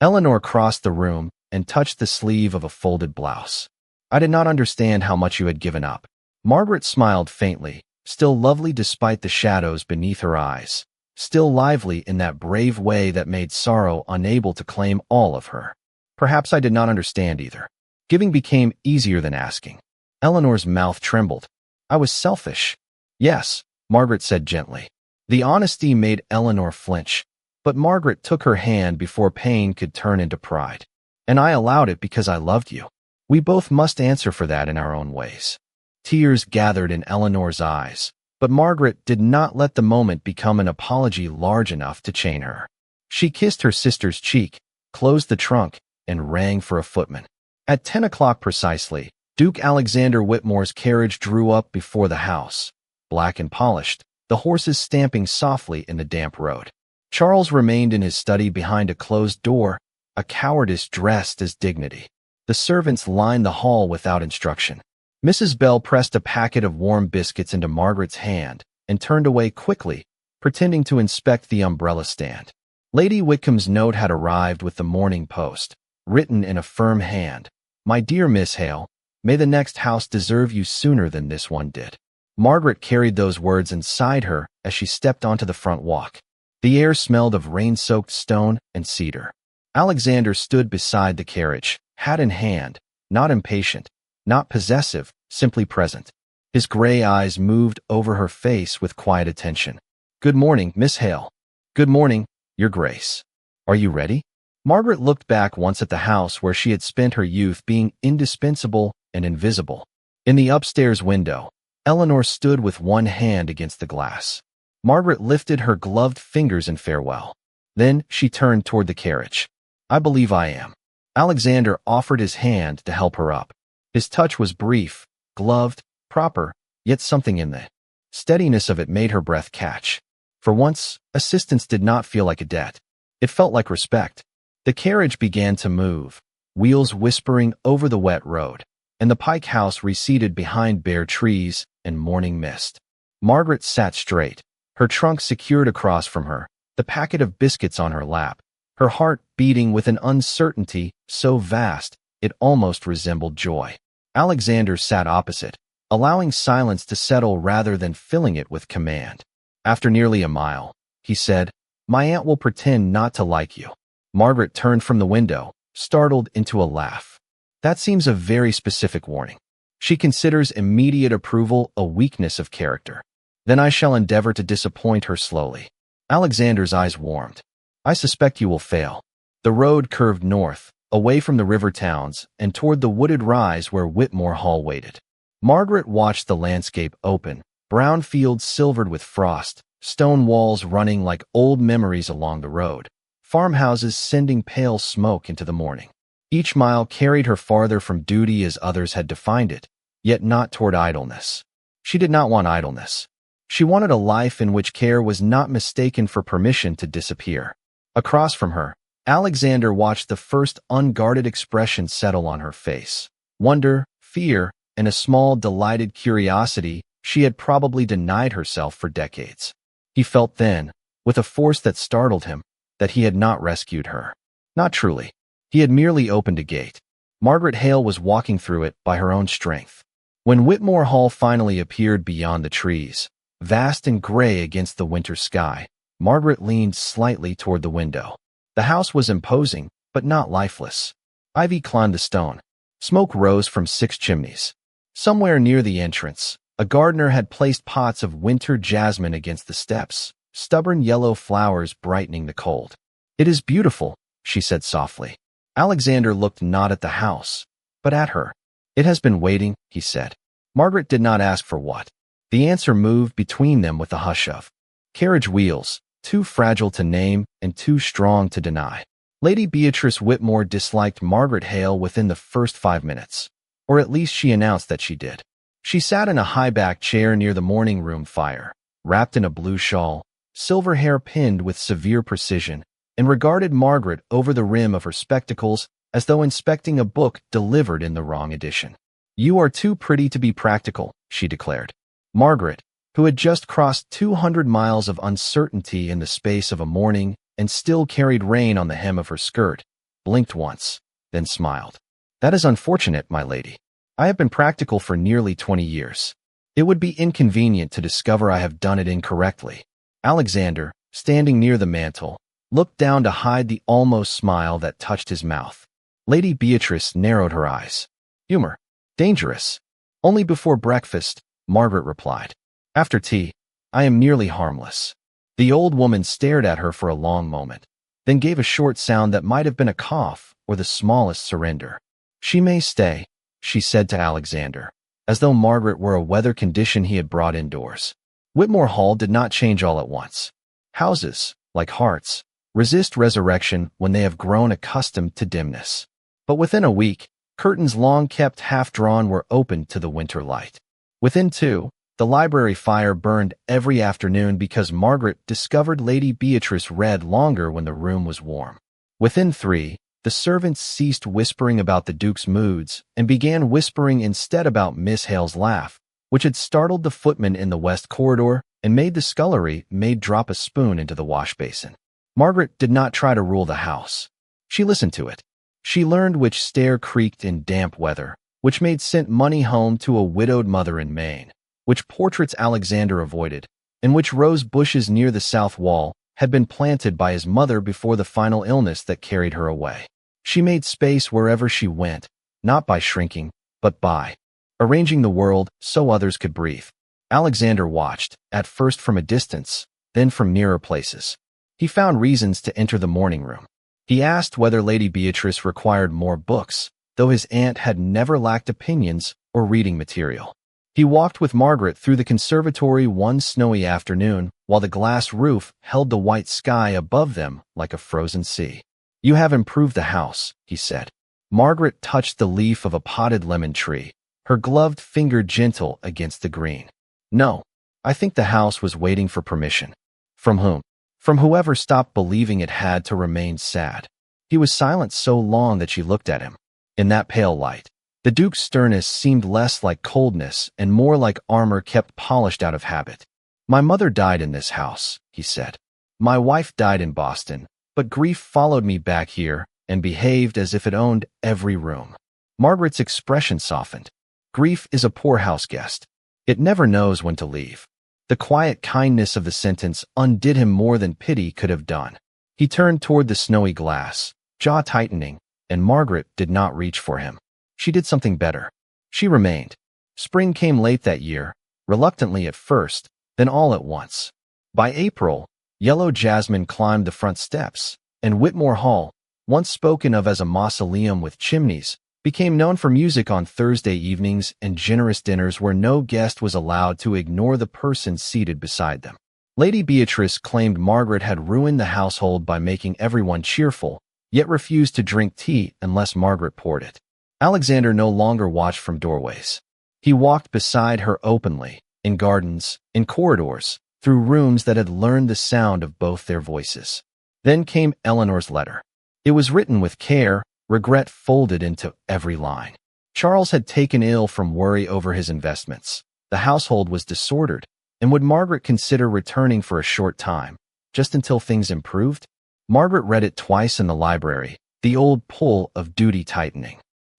Eleanor crossed the room and touched the sleeve of a folded blouse. I did not understand how much you had given up. Margaret smiled faintly, still lovely despite the shadows beneath her eyes, still lively in that brave way that made sorrow unable to claim all of her. Perhaps I did not understand either. Giving became easier than asking. Eleanor's mouth trembled. I was selfish. Yes, Margaret said gently. The honesty made Eleanor flinch, but Margaret took her hand before pain could turn into pride. And I allowed it because I loved you. We both must answer for that in our own ways. Tears gathered in Eleanor's eyes, but Margaret did not let the moment become an apology large enough to chain her. She kissed her sister's cheek, closed the trunk, and rang for a footman. At 10 o'clock precisely, Duke Alexander Whitmore's carriage drew up before the house, black and polished, the horses stamping softly in the damp road. Charles remained in his study behind a closed door, a cowardice dressed as dignity. The servants lined the hall without instruction. Mrs. Bell pressed a packet of warm biscuits into Margaret's hand and turned away quickly, pretending to inspect the umbrella stand. Lady Whitcomb's note had arrived with the Morning Post, written in a firm hand. My dear Miss Hale, may the next house deserve you sooner than this one did. Margaret carried those words inside her as she stepped onto the front walk. The air smelled of rain-soaked stone and cedar. Alexander stood beside the carriage, hat in hand, not impatient, not possessive, simply present. His gray eyes moved over her face with quiet attention. Good morning, Miss Hale. Good morning, Your Grace. Are you ready? Margaret looked back once at the house where she had spent her youth being indispensable and invisible. In the upstairs window, Eleanor stood with one hand against the glass. Margaret lifted her gloved fingers in farewell. Then she turned toward the carriage. I believe I am. Alexander offered his hand to help her up. His touch was brief, gloved, proper, yet something in the steadiness of it made her breath catch. For once, assistance did not feel like a debt. It felt like respect. The carriage began to move, wheels whispering over the wet road, and the Pike house receded behind bare trees and morning mist. Margaret sat straight, her trunk secured across from her, the packet of biscuits on her lap, her heart beating with an uncertainty so vast it almost resembled joy. Alexander sat opposite, allowing silence to settle rather than filling it with command. After nearly a mile, he said, My aunt will pretend not to like you. Margaret turned from the window, startled into a laugh. That seems a very specific warning. She considers immediate approval a weakness of character. Then I shall endeavor to disappoint her slowly. Alexander's eyes warmed. I suspect you will fail. The road curved north, away from the river towns, and toward the wooded rise where Whitmore Hall waited. Margaret watched the landscape open, brown fields silvered with frost, stone walls running like old memories along the road, farmhouses sending pale smoke into the morning. Each mile carried her farther from duty as others had defined it, yet not toward idleness. She did not want idleness. She wanted a life in which care was not mistaken for permission to disappear. Across from her, Alexander watched the first unguarded expression settle on her face. Wonder, fear, and a small delighted curiosity she had probably denied herself for decades. He felt then, with a force that startled him, that he had not rescued her. Not truly. He had merely opened a gate. Margaret Hale was walking through it by her own strength. When Whitmore Hall finally appeared beyond the trees, vast and gray against the winter sky, Margaret leaned slightly toward the window. The house was imposing, but not lifeless. Ivy climbed the stone. Smoke rose from 6 chimneys. Somewhere near the entrance, a gardener had placed pots of winter jasmine against the steps, stubborn yellow flowers brightening the cold. It is beautiful, she said softly. Alexander looked not at the house, but at her. It has been waiting, he said. Margaret did not ask for what. The answer moved between them with a hush of carriage wheels, too fragile to name and too strong to deny. Lady Beatrice Whitmore disliked Margaret Hale within the first 5 minutes, or at least she announced that she did. She sat in a high-backed chair near the morning room fire, wrapped in a blue shawl, silver hair pinned with severe precision, and regarded Margaret over the rim of her spectacles as though inspecting a book delivered in the wrong edition. You are too pretty to be practical, she declared. Margaret, who had just crossed 200 miles of uncertainty in the space of a morning and still carried rain on the hem of her skirt, blinked once, then smiled. That is unfortunate, my lady. I have been practical for nearly 20 years. It would be inconvenient to discover I have done it incorrectly. Alexander, standing near the mantel, looked down to hide the almost smile that touched his mouth. Lady Beatrice narrowed her eyes. Humor. Dangerous. Only before breakfast, Margaret replied. After tea, I am nearly harmless. The old woman stared at her for a long moment, then gave a short sound that might have been a cough or the smallest surrender. She may stay, she said to Alexander, as though Margaret were a weather condition he had brought indoors. Whitmore Hall did not change all at once. Houses, like hearts, resist resurrection when they have grown accustomed to dimness. But within a week, curtains long kept half-drawn were opened to the winter light. Within 2, the library fire burned every afternoon because Margaret discovered Lady Beatrice read longer when the room was warm. Within 3, the servants ceased whispering about the Duke's moods and began whispering instead about Miss Hale's laugh, which had startled the footman in the west corridor and made the scullery maid drop a spoon into the wash basin. Margaret did not try to rule the house. She listened to it. She learned which stair creaked in damp weather, which maid sent money home to a widowed mother in Maine, which portraits Alexander avoided, and which rose bushes near the south wall had been planted by his mother before the final illness that carried her away. She made space wherever she went, not by shrinking, but by arranging the world so others could breathe. Alexander watched, at first from a distance, then from nearer places. He found reasons to enter the morning room. He asked whether Lady Beatrice required more books, though his aunt had never lacked opinions or reading material. He walked with Margaret through the conservatory one snowy afternoon, while the glass roof held the white sky above them like a frozen sea. "You have improved the house," he said. Margaret touched the leaf of a potted lemon tree, her gloved finger gentle against the green. "No, I think the house was waiting for permission." "From whom?" "From whoever stopped believing it had to remain sad." He was silent so long that she looked at him. In that pale light, the Duke's sternness seemed less like coldness and more like armor kept polished out of habit. "My mother died in this house," he said. "My wife died in Boston, but grief followed me back here and behaved as if it owned every room." Margaret's expression softened. Grief is a poor house guest. It never knows when to leave. The quiet kindness of the sentence undid him more than pity could have done. He turned toward the snowy glass, jaw tightening, and Margaret did not reach for him. She did something better. She remained. Spring came late that year, reluctantly at first, then all at once. By April, yellow jasmine climbed the front steps, and Whitmore Hall, once spoken of as a mausoleum with chimneys, became known for music on Thursday evenings and generous dinners where no guest was allowed to ignore the person seated beside them. Lady Beatrice claimed Margaret had ruined the household by making everyone cheerful, yet refused to drink tea unless Margaret poured it. Alexander no longer watched from doorways. He walked beside her openly, in gardens, in corridors, through rooms that had learned the sound of both their voices. Then came Eleanor's letter. It was written with care, regret folded into every line. Charles had taken ill from worry over his investments. The household was disordered, and would Margaret consider returning for a short time, just until things improved? Margaret read it twice in the library, the old pull of duty tightening.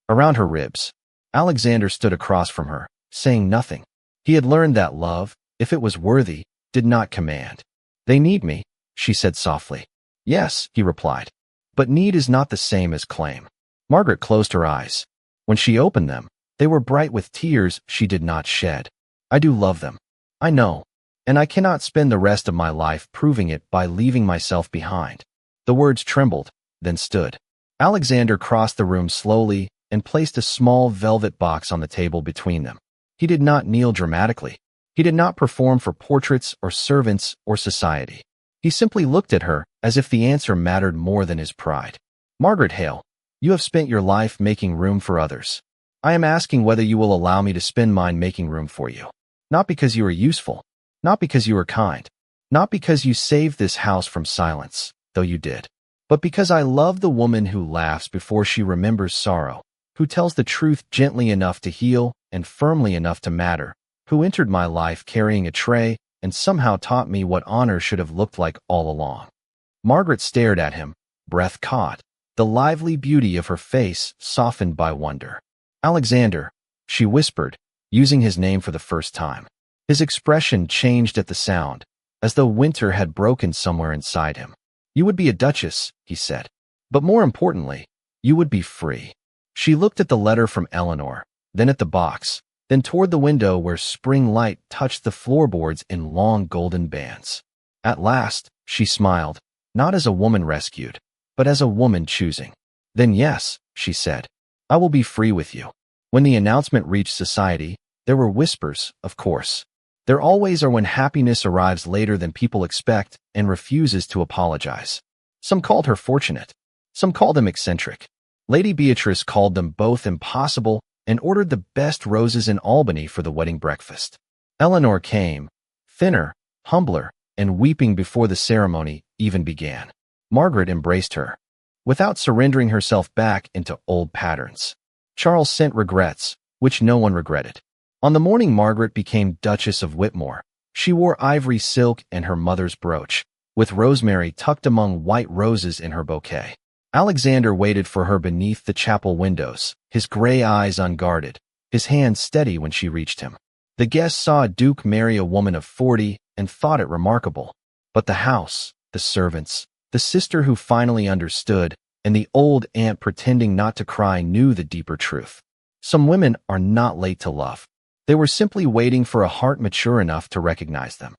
Around her ribs, Alexander stood across from her, saying nothing. He had learned that love, if it was worthy, did not command. "They need me," she said softly. "Yes," he replied. "But need is not the same as claim." Margaret closed her eyes. When she opened them, they were bright with tears she did not shed. "I do love them. I know. And I cannot spend the rest of my life proving it by leaving myself behind." The words trembled, then stood. Alexander crossed the room slowly and placed a small velvet box on the table between them. He did not kneel dramatically. He did not perform for portraits or servants or society. He simply looked at her as if the answer mattered more than his pride. "Margaret Hale, you have spent your life making room for others. I am asking whether you will allow me to spend mine making room for you. Not because you are useful, not because you are kind, not because you saved this house from silence, though you did, but because I love the woman who laughs before she remembers sorrow, who tells the truth gently enough to heal and firmly enough to matter, who entered my life carrying a tray and somehow taught me what honor should have looked like all along." Margaret stared at him, breath caught, the lively beauty of her face softened by wonder. "Alexander," she whispered, using his name for the first time. His expression changed at the sound, as though winter had broken somewhere inside him. "You would be a duchess," he said. "But more importantly, you would be free." She looked at the letter from Eleanor, then at the box, then toward the window where spring light touched the floorboards in long golden bands. At last, she smiled, not as a woman rescued, but as a woman choosing. Then yes, she said, I will be free with you. When the announcement reached society, there were whispers, of course. There always are when happiness arrives later than people expect and refuses to apologize. Some called her fortunate. Some called them eccentric. Lady Beatrice called them both impossible and ordered the best roses in Albany for the wedding breakfast. Eleanor came, thinner, humbler, and weeping before the ceremony even began. Margaret embraced her, without surrendering herself back into old patterns. Charles sent regrets, which no one regretted. On the morning Margaret became Duchess of Whitmore, she wore ivory silk and her mother's brooch, with rosemary tucked among white roses in her bouquet. Alexander waited for her beneath the chapel windows, his gray eyes unguarded, his hand steady when she reached him. The guests saw a duke marry a woman of 40 and thought it remarkable. But the house, the servants, the sister who finally understood, and the old aunt pretending not to cry knew the deeper truth. Some women are not late to love. They were simply waiting for a heart mature enough to recognize them.